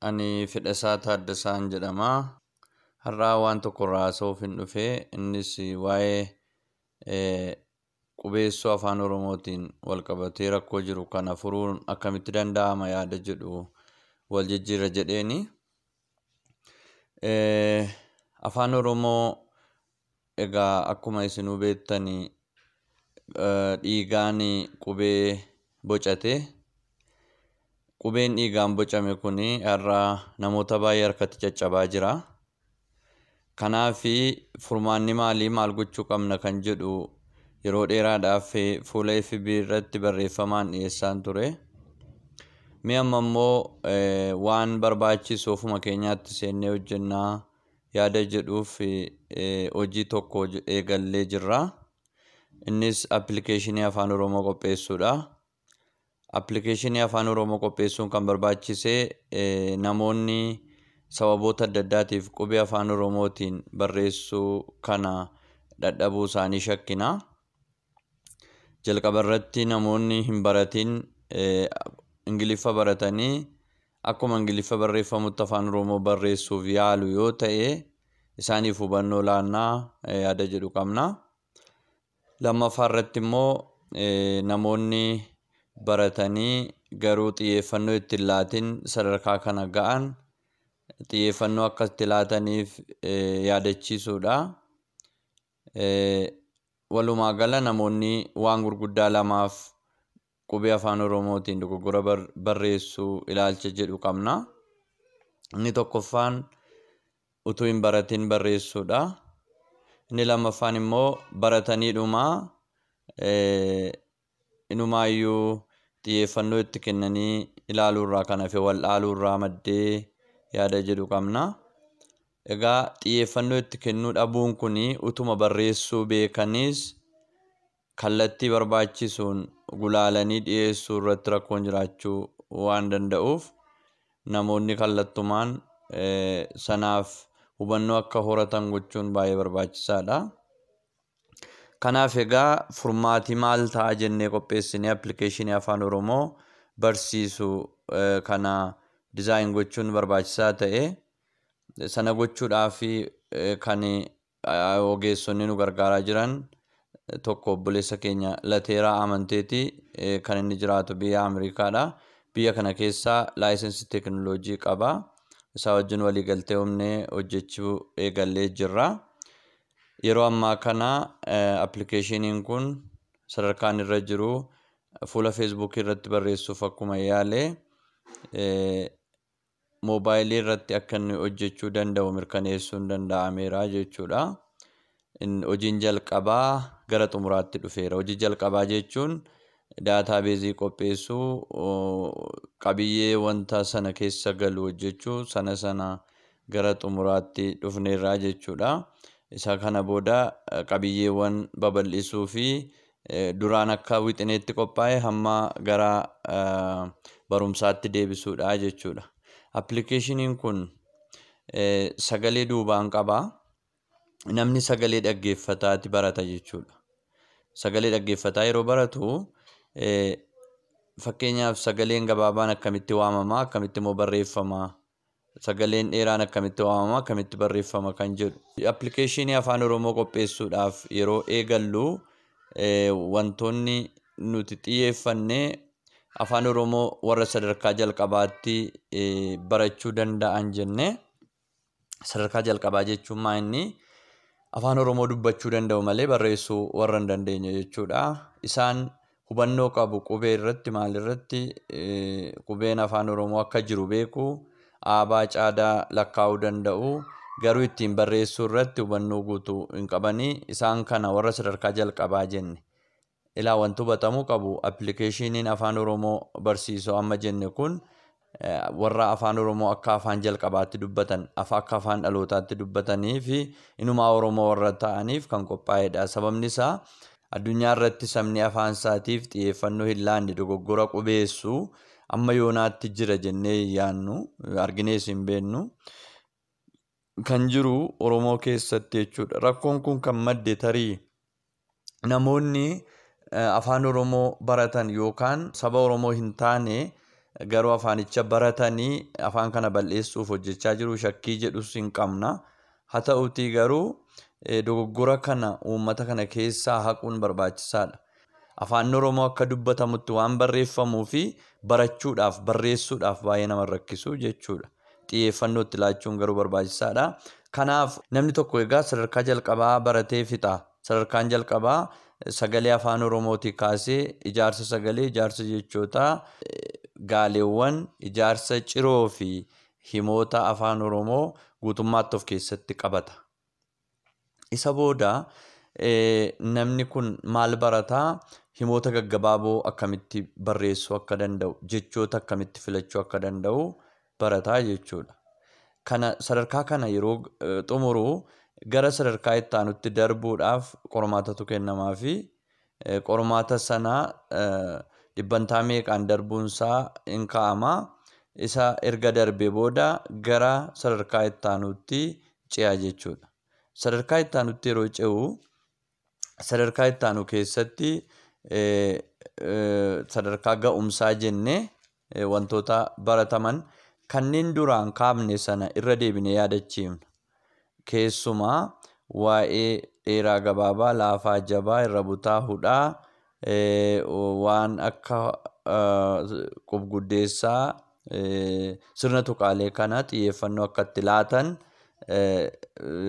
Ani Fedhasaa Taaddasaan jedhama. Har'aa waan tokko haasa'uuf hin dhufee innis waa'ee qubeessoo afaan Oromootiin walqabatee rakkoo jiru kana furuun akkamitti danda'ama yaada jedhu wal jijjiirra jedheeni. Afaan Oromoo egaa akkuma isinuu beektanii dhiigaan qubee bocate. Qubeen dhiigaan bocame kuni har'a namoota baay'ee harkatti caccabaa jira. Kanaaf furmaanni maal gochuu qabna kan jedhu yeroo dheeraadhaaf fuula FB irratti barreeffamaan dhiyeessaan ture. Mee amma immoo waan barbaachisu ofuma keenyaatti seennee hojjennaa yaada jedhuuf hojii tokko eegallee jirra. Innis appilikeeshinii afaan Oromoo qopheessuudha. Appilikeeshinii afaan Oromoo qopheessuun kan barbaachisee namoonni sababoota adda addaatiif qubee afaan Oromootiin barreessuu kana dadhabuu isaanii shakkina. Jalqaba irratti namoonni hin baratin Ingiliffa baratanii akkuma Ingiliffa barreeffamutti afaan Oromoo barreessuuf yaalu yoo ta'e isaaniif hubannoo laannaa yaada jedhu qabna. Lammaffaa irratti immoo namoonni baratanii garuu xiyyeeffannoo itti laatin sadarkaa kana ga'an xiyyeeffannoo akka itti laataniif yaadachiisuudha. Walumaa gala namoonni waan gurguddaa lamaaf qubee afaan Oromootiin dogoggora barreessuu ilaalcha jedhu qabna. Inni tokkoffaan utuu hin baratin barreessuudha. Inni lammaffaan immoo barataniidhuma inumaayyuu xiyyeeffannoo itti kennanii ilaaluurraa kan hafe wal dhaaluurraa maddee yaada jedhu qabna. Egaa xiyyeeffannoo itti kennuu dhabuun kuni utuma barreessuu beekaniis kallattii barbaachisuun gulaalanii dhiyeessuu irratti rakkoon jiraachuu waan danda'uuf namoonni kallattumaan sanaaf hubannoo akka horatan gochuun baay'ee barbaachisaadha. Kanaaf egaa furmaati maal ta'a jennee qopheessinee appilikeeshinii afaan Oromoo barsiisu kana dizaayin gochuun barbaachisaa ta'e sana gochuudhaaf kan ogeessonni nu gargaaraa jiran tokko obboleessa keenya Lateeraa Amanteeti kan inni jiraatu biyya Ameerikaadha. Biyya kana keessaa laayisensii teekinooloojii qaba. Isaa wajjin walii galtee humnee hojjechuu eegallee jirra. Yeroo ammaa kana appilikeeshiniin kun sadarkaan irra jiru fuula Facebook irratti barreessuuf akkuma yaale moobaayilii irratti akka inni hojjechuu danda'u mirkaneessuun danda'ameera jechuudha. Hojiin jalqabaa gara xumuraatti dhufeera. Hojii jalqabaa jechuun daataabeezii qopheessuu, qabiyyee wanta sana keessa galu hojjechuu, sana gara xumuraatti dhufneerra jechuudha. Isa kana booda qabiyyeewwan babal'isuu fi duraan akka wixineetti qophaa'e hamma gara barumsaatti deebisuudha jechuudha. Appilikeeshiniin kun sagalee duubaan qaba. Namni sagalee dhaggeeffataati barata jechuudha. Sagalee dhaggeeffataa yeroo baratu fakkeenyaaf sagaleen gabaabaan akkamitti waamama, akkamitti immoo barreeffama, sagaleen dheeraan akkamitti waamama, akkamitti barreeffama kan jedhu. Appilikeeshinii afaan Oromoo qopheessuudhaaf yeroo eegallu wantoonni nuti xiyyeeffannee afaan Oromoo warra sadarkaa jalqabaatti barachuu danda'an jenne. Sadarkaa jalqabaa jechuun maa inni afaan Oromoo dubbachuu danda'u malee barreessuu warra hin dandeenye jechuudha. Isaan hubannoo qabu qubee irratti maal irratti qubeen afaan Oromoo akka jiru beeku, aabaa caadaa lakkaa'uu danda'u, garuu ittiin barreessuu irratti hubannoo guutuu hin qabanii isaan kana warra sadarkaa jalqabaa jenne. Ilaa wanti hubatamuu qabu appilikeeshiniin afaan Oromoo barsiisuu amma jenne kun warra afaan Oromoo akka afaan jalqabaatti dubbatan, akka afaan dhalootaatti dubbatanii fi inumaa Oromoo warra ta'aniif kan qophaa'edha. Sababni isaa addunyaa irratti sabni afaan isaatiif xiyyeeffannoo hin laanne dogoggora qubeessuu amma yoonaatti jira jennee yaannu arginees hin beennu kan jiru Oromoo keessatti jechuudha. Rakkoon kun kan madde tarii namoonni afaan Oromoo baratan yookaan saba Oromoo hin taane garuu afaanicha baratanii afaan kana balleessuuf hojjechaa jiru shakkii jedhus hin qabna. Haa ta'uutii garuu dogoggora kana uummata kana keessaa haquun barbaachisaadha. Afaan Oromoo akka dubbatamutti waan barreeffamuu fi barachuudhaaf barreessuudhaaf baay'ee nama rakkisu jechuudha. Xiyyeeffannoo itti laachuun garuu barbaachisaadha. Kanaaf namni tokko egaa sadarkaa jalqabaa baratee fixa. Sadarkaan jalqabaa sagalee afaan Oromootii kaasee ijaarsa sagalee, ijaarsa jechootaa, gaaleewwan, ijaarsa ciroo fi himoota afaan Oromoo guutummaatti of keessatti qabata. Isa booda namni kun maal barataa? Himoota gaggabaaboo akkamitti barreessuu akka danda'u, jechoota akkamitti filachuu akka danda'u barataa jechuudha. Sadarkaa kana yeroo xumuru gara sadarkaa itti aanutti darbuudhaaf qormaatatu kennamaa fi qormaata sana dhibbantaa meeqaan darbuunsaa hin kaa'ama. Isa erga darbee booda gara sadarkaa itti aanutti ce'a jechuudha. Sadarkaa itti aanutti yeroo ce'u sadarkaa itti aanu keessatti sadarkaa ga'umsaa jennee wantoota barataman kanneen duraan kaafne sana irra deebinee yaadachiifna. Keessumaa waa'ee dheeraa gabaabaa, laafaa jabaa, irra butaa hudhaa, waan akka qubguddeessaa, sirna tuqaalee kana xiyyeeffannoo akka itti laatan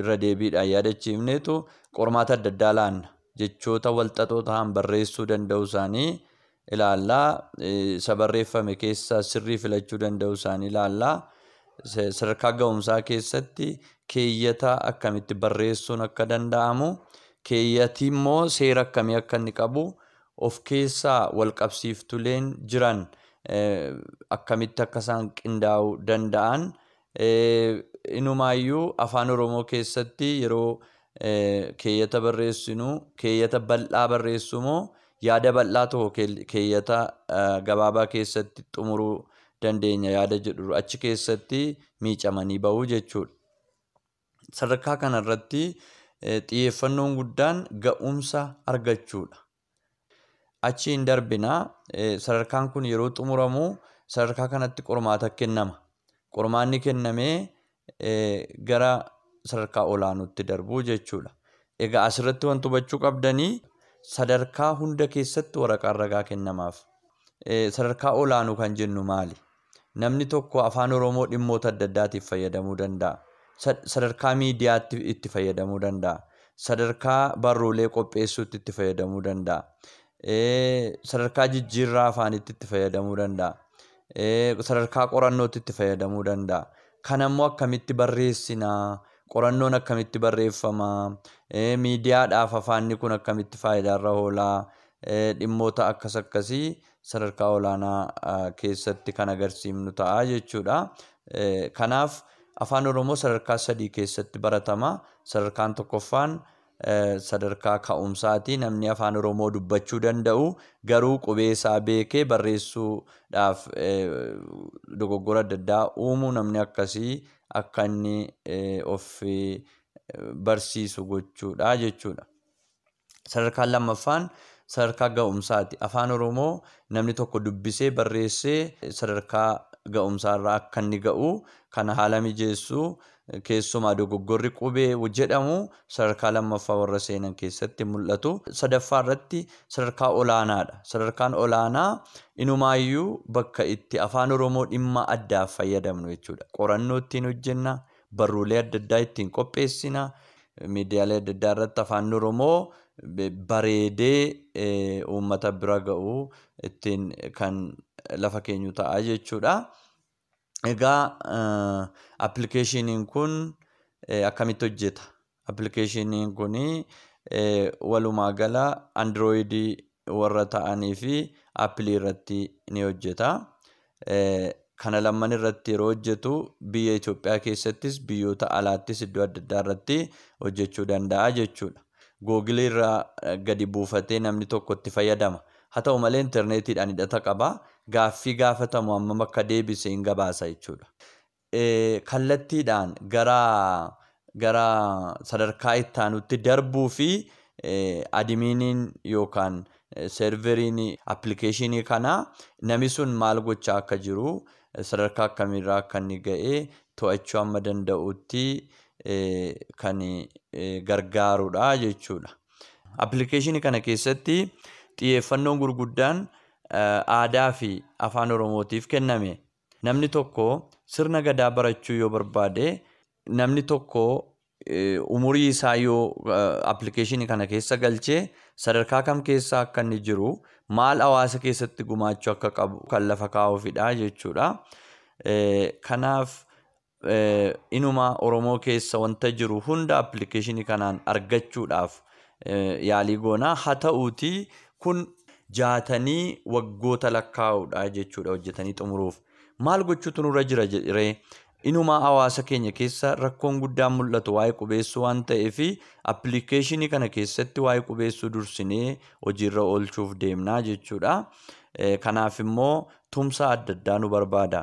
irra deebiidhaan yaadachiifneetu qormaata adda addaa laanna. Jechoota walxaxoo ta'an barreessuu danda'u isaanii ilaallaa. Isa barreeffame keessaa sirrii filachuu danda'u isaanii ilaallaa. Sadarkaa ga'umsaa keessatti keeyyata akkamitti barreessuun akka danda'amu, keeyyati immoo seera akkamii akka inni qabu, of keessaa walqabsiiftuleen jiran akkamitti akka isaan qindaa'uu danda'an. Inumaayyuu afaan Oromoo keessatti yeroo keeyyata barreessinu keeyyata bal'aa barreessu moo yaada bal'aa tokko keeyyata gabaabaa keessatti xumuruu dandeenya yaada jedhu achi keessatti miicamanii ba'uu jechuudha. Sadarkaa kanarratti xiyyeeffannoon guddaan ga'umsa argachuudha. Achi hin darbinaa sadarkaan kun yeroo xumuramu sadarkaa kanatti qormaata kennama. Qormaanni kennamee gara sadarkaa olaanuutti darbuu jechuudha. Egaa asirratti wanti hubachuu qabdanii sadarkaa hunda keessatti waraqaan ragaa kennamaaf. Sadarkaa olaanuu kan jennu maali? Namni tokko afaan Oromoo dhimmoota adda addaatiif fayyadamuu danda'a. Sadarkaa miidiyaatti itti fayyadamuu danda'a. Sadarkaa barruulee qopheessuutti itti fayyadamuu danda'a. Sadarkaa jijjiirraa afaanitti itti fayyadamuu danda'a. Sadarkaa qorannootti itti fayyadamuu danda'a. Kanammoo akkamitti barreessinaa? Qorannoon akkamitti barreeffamaa? Miidiyaadhaaf afaanni kun akkamitti faayidaarra oolaa? Dhimmoota akkasii sadarkaa olaanaa keessatti kan agarsiifnu ta'a jechuudha. Kanaaf afaan Oromoo sadarkaa 3 keessatti baratama. Sadarkaan tokkoffaan sadarkaa ka'umsaati. Namni afaan Oromoo dubbachuu danda'u garuu qubee isaa beekee barreessuudhaaf dogoggora adda addaa uumuu namni akkasii akka inni of barsiisu gochuudha jechuudha. Sadarkaan lammaffaan sadarkaa ga'umsaati. Afaan Oromoo namni tokko dubbisee barreessee sadarkaa ga'umsaarraa akka inni ga'u kana haala mijeessuu keessumaa dogoggorri qubee jedhamu sadarkaa lammaffaa warra seenan keessatti mul'atu. Sadaffaa irratti sadarkaa olaanaadha. Sadarkaan olaanaa inumaayyuu bakka itti afaan Oromoo dhimma addaaf fayyadamnu jechuudha. Qorannoo ittiin hojjenna, barruulee adda addaa ittiin qopheessina, miidiyaalee adda addaa irratti afaan Oromoo bareedee uummata bira ga'uu ittiin kan lafa keenyu ta'a jechuudha. Egaa appilikeeshiniin kun akkamitti hojjeta? Appilikeeshiniin kun walumaa gala Androidii warra ta'anii fi Appilii irratti ni hojjeta. Kana lamman irratti yeroo hojjetu biyya Itoophiyaa keessattis biyyoota alaattis iddoo adda addaa irratti hojjechuu danda'a jechuudha. Googilii irraa gadi buufatee namni tokko itti fayyadama. Haa ta'u malee intarneetiidhaan hidhata qaba. Gaaffii gaafatamu hammam akka deebise hin gabaasa jechuudha. Kallattiidhaan gara sadarkaa itti aanutti darbuu fi adimiiniin yookaan serveriin application kana namni sun maal gochaa akka jiru sadarkaa akkamiirraa akka inni ga'ee to'achuu amma danda'utti kan gargaarudha jechuudha. Application kana keessatti xiyyeeffannoon gurguddaan aadaa fi afaan Oromootiif kenname. Namni tokko sirna gadaa barachuu yoo barbaade namni tokko umurii isaa yoo application kana keessa galchee sadarkaa kam keessa akka inni jiru maal hawaasa keessatti gumaachuu akka qabu kan lafa kaa'uufidha jechuudha. Kanaaf inuma Oromoo keessa wanta jiru hunda application kanaan argachuudhaaf yaalii goonaa haa ta'uuti kun jaatanii waggoota lakkaa'uudha jechuudha hojjetanii xumuruuf. Maal gochuutu nurra jira jedhee inuma hawaasa keenya keessa rakkoon guddaan mul'atu waa'ee qubeessuu waan ta'eef application kana keessatti waa'ee qubeessuu dursinee hojiirra oolchuuf deemnaa jechuudha. Kanaaf immoo tumsa adda addaa nu barbaada.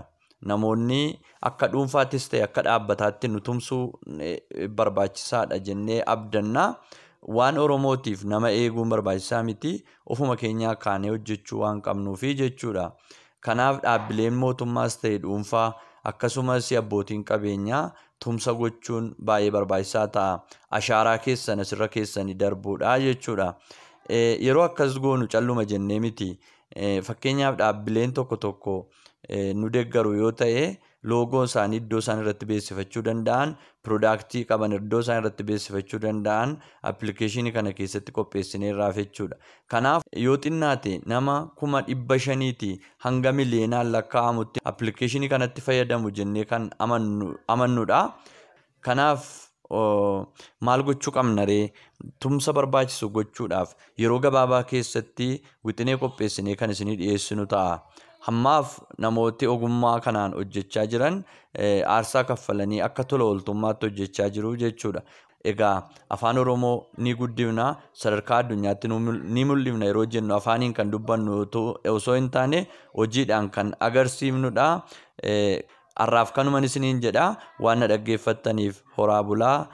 Namoonni akka dhuunfaattis ta'e akka dhaabbataatti nu tumsuu barbaachisaadha jennee abdanna. Waan Oromootiif nama eeguun barbaachisaa miti ofuma keenyaa kaanee hojjechuu waan qabnuufi jechuudha. Kanaaf dhaabbileen mootummaas ta'e dhuunfaa akkasumas abbootiin qabeenyaa tumsa gochuun baay'ee barbaachisaa ta'a. Ashaaraa keessan asirra keessanii darbuudha jechuudha. Yeroo akkas goonu calluma jennee miti. Fakkeenyaaf dhaabbileen tokko nu deeggaru yoo ta'e loogoo isaanii iddoo isaan irratti beeksifachuu danda'an, piroodaaktii qaban iddoo isaan irratti beeksifachuu danda'an application kana keessatti qopheessineerraa jechuudha. Kanaaf yoo xinnaate nama 500,000 hanga miliyoonaan lakkaa'amutti application kanatti fayyadamu jennee kan amannudha. Kanaaf maal gochuu qabna ree tumsa barbaachisu gochuudhaaf yeroo gabaabaa keessatti wixinee qopheessinee kan isinii dhiyeessinu ta'a. Hammaaf namooti ogummaa kanaan hojjechaa jiran aarsaa kaffalanii akka tola ooltummaatti hojjechaa jiru jechuudha. Egaa afaan Oromoo ni guddifna sadarkaa addunyaatti ni mul'ifna yeroo jennu afaaniin kan dubbannu osoo hin taane hojiidhaan kan agarsiifnudha. Har'aaf kanuman isiniin jedha waan na dhaggeeffattaniif horaa bulaa